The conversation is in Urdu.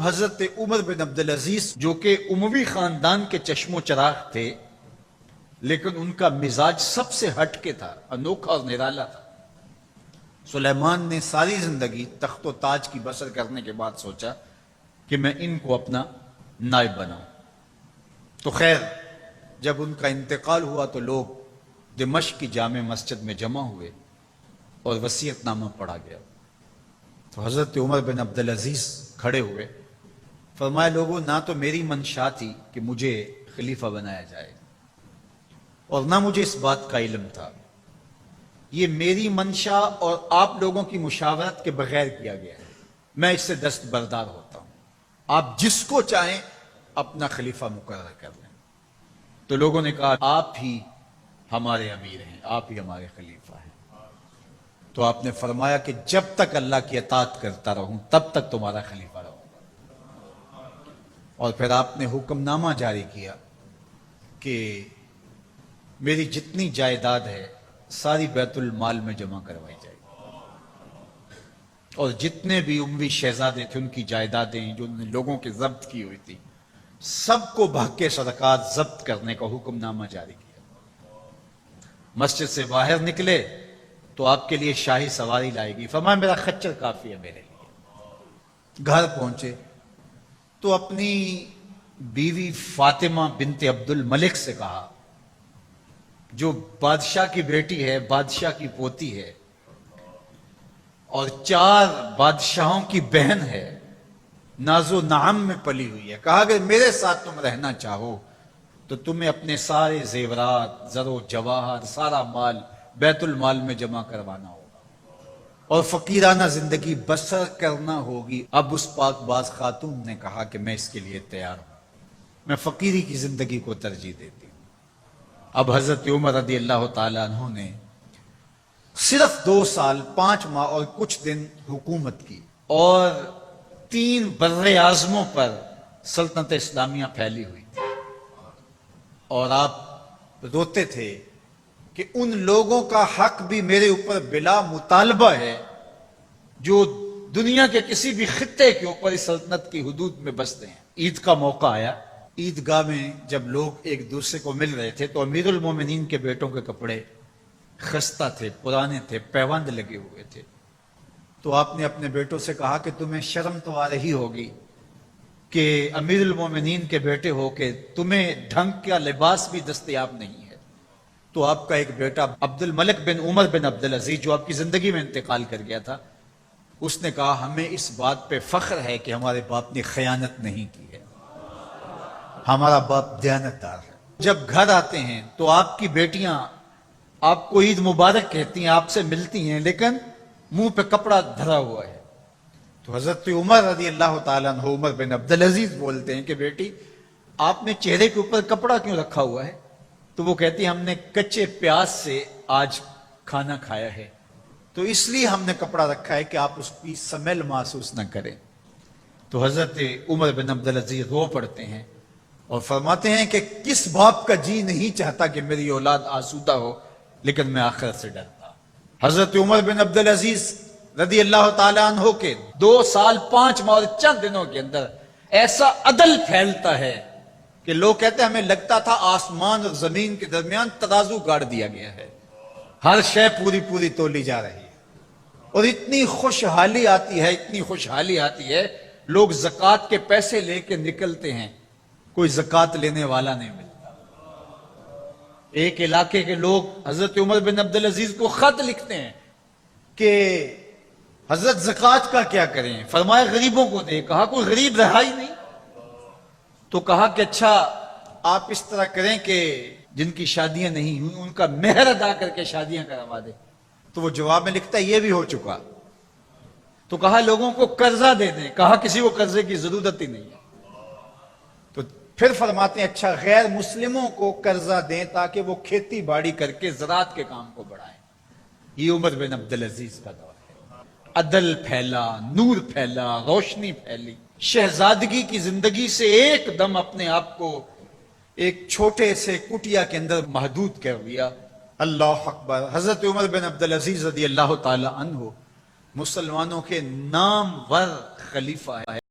حضرت عمر بن عبدالعزیز جو کہ اموی خاندان کے چشم و چراغ تھے، لیکن ان کا مزاج سب سے ہٹ کے تھا، انوکھا اور نرالا تھا۔ سلیمان نے ساری زندگی تخت و تاج کی بسر کرنے کے بعد سوچا کہ میں ان کو اپنا نائب بناؤں۔ تو خیر، جب ان کا انتقال ہوا تو لوگ دمشق کی جامع مسجد میں جمع ہوئے اور وصیت نامہ پڑھا گیا۔ تو حضرت عمر بن عبدالعزیز کھڑے ہوئے، فرمایا لوگوں، نہ تو میری منشا تھی کہ مجھے خلیفہ بنایا جائے اور نہ مجھے اس بات کا علم تھا، یہ میری منشا اور آپ لوگوں کی مشاورت کے بغیر کیا گیا ہے، میں اس سے دستبردار ہوتا ہوں، آپ جس کو چاہیں اپنا خلیفہ مقرر کر لیں۔ تو لوگوں نے کہا آپ ہی ہمارے امیر ہیں، آپ ہی ہمارے خلیفہ ہیں۔ تو آپ نے فرمایا کہ جب تک اللہ کی اطاعت کرتا رہوں تب تک تمہارا خلیفہ رہوں گا۔ اور پھر آپ نے حکم نامہ جاری کیا کہ میری جتنی جائیداد ہے ساری بیت المال میں جمع کروائی جائے گی، اور جتنے بھی اموی شہزادے تھے ان کی جائیدادیں جو انہوں نے لوگوں کے ضبط کی ہوئی تھی سب کو بحق صدقات ضبط کرنے کا حکم نامہ جاری کیا۔ مسجد سے باہر نکلے تو آپ کے لیے شاہی سواری لائے گی، فرمایا میرا خچر کافی ہے میرے لیے۔ گھر پہنچے تو اپنی بیوی فاطمہ بنت عبد الملک سے کہا، جو بادشاہ کی بیٹی ہے، بادشاہ کی پوتی ہے اور 4 بادشاہوں کی بہن ہے، ناز و نعم میں پلی ہوئی ہے، کہا اگر میرے ساتھ تم رہنا چاہو تو تمہیں اپنے سارے زیورات، زر و جواہر، سارا مال بیت المال میں جمع کروانا ہوگا اور فقیرانہ زندگی بسر کرنا ہوگی۔ اب اس پاک باز خاتون نے کہا کہ میں اس کے لیے تیار ہوں، میں فقیری کی زندگی کو ترجیح دیتی ہوں۔ اب حضرت عمر رضی اللہ تعالیٰ عنہ نے صرف 2 سال 5 ماہ اور کچھ دن حکومت کی اور 3 بر اعظموں پر سلطنت اسلامیہ پھیلی ہوئی تھی، اور آپ روتے تھے کہ ان لوگوں کا حق بھی میرے اوپر بلا مطالبہ ہے جو دنیا کے کسی بھی خطے کے اوپر اس سلطنت کی حدود میں بستے ہیں۔ عید کا موقع آیا، عیدگاہ میں جب لوگ ایک دوسرے کو مل رہے تھے تو امیر المومنین کے بیٹوں کے کپڑے خستہ تھے، پرانے تھے، پیوند لگے ہوئے تھے۔ تو آپ نے اپنے بیٹوں سے کہا کہ تمہیں شرم تو آ رہی ہوگی کہ امیر المومنین کے بیٹے ہو کے تمہیں ڈھنگ کا لباس بھی دستیاب نہیں ہے۔ تو آپ کا ایک بیٹا عبد الملک بن عمر بن عبدالعزیز جو آپ کی زندگی میں انتقال کر گیا تھا، اس نے کہا ہمیں اس بات پہ فخر ہے کہ ہمارے باپ نے خیانت نہیں کی ہے، ہمارا باپ دیانتدار ہے۔ جب گھر آتے ہیں تو آپ کی بیٹیاں آپ کو عید مبارک کہتی ہیں، آپ سے ملتی ہیں، لیکن منہ پہ کپڑا دھرا ہوا ہے۔ تو حضرت عمر رضی اللہ تعالیٰ عنہ عمر بن عبدالعزیز بولتے ہیں کہ بیٹی آپ نے چہرے کے اوپر کپڑا کیوں رکھا ہوا ہے؟ تو وہ کہتی ہیں ہم نے کچے پیاز سے آج کھانا کھایا ہے، تو اس لیے ہم نے کپڑا رکھا ہے کہ آپ اس کی سمیل محسوس نہ کریں۔ تو حضرت عمر بن عبدالعزیز رو پڑتے ہیں اور فرماتے ہیں کہ کس باپ کا جی نہیں چاہتا کہ میری اولاد آسودہ ہو، لیکن میں آخرت سے ڈرتا۔ حضرت عمر بن عبدالعزیز رضی اللہ تعالیٰ عنہ کے 2 سال 5 ماہ اور چند دنوں کے اندر ایسا عدل پھیلتا ہے کہ لوگ کہتے ہیں ہمیں لگتا تھا آسمان اور زمین کے درمیان ترازو گاڑ دیا گیا ہے، ہر شے پوری تولی جا رہی ہے، اور اتنی خوشحالی آتی ہے، اتنی خوشحالی آتی ہے، لوگ زکوٰۃ کے پیسے لے کے نکلتے ہیں، کوئی زکوٰۃ لینے والا نہیں ملتا۔ ایک علاقے کے لوگ حضرت عمر بن عبدالعزیز کو خط لکھتے ہیں کہ حضرت زکوٰۃ کا کیا کریں؟ فرمایا غریبوں کو دے۔ کہا کوئی غریب رہا ہی نہیں؟ تو کہا کہ اچھا آپ اس طرح کریں کہ جن کی شادیاں نہیں ہوئی ان کا مہر ادا کر کے شادیاں کروا دیں۔ تو وہ جواب میں لکھتا ہے یہ بھی ہو چکا۔ تو کہا لوگوں کو قرضہ دے دیں۔ کہا کسی کو قرضے کی ضرورت ہی نہیں ہے۔ تو پھر فرماتے ہیں اچھا غیر مسلموں کو قرضہ دیں تاکہ وہ کھیتی باڑی کر کے زراعت کے کام کو بڑھائیں۔ یہ عمر بن عبدالعزیز کا دور ہے۔ عدل پھیلا، نور پھیلا، روشنی پھیلی۔ شہزادگی کی زندگی سے ایک دم اپنے آپ کو ایک چھوٹے سے کٹیا کے اندر محدود کر دیا۔ اللہ اکبر۔ حضرت عمر بن عبدالعزیز رضی اللہ تعالی عنہ مسلمانوں کے نامور خلیفہ ہے۔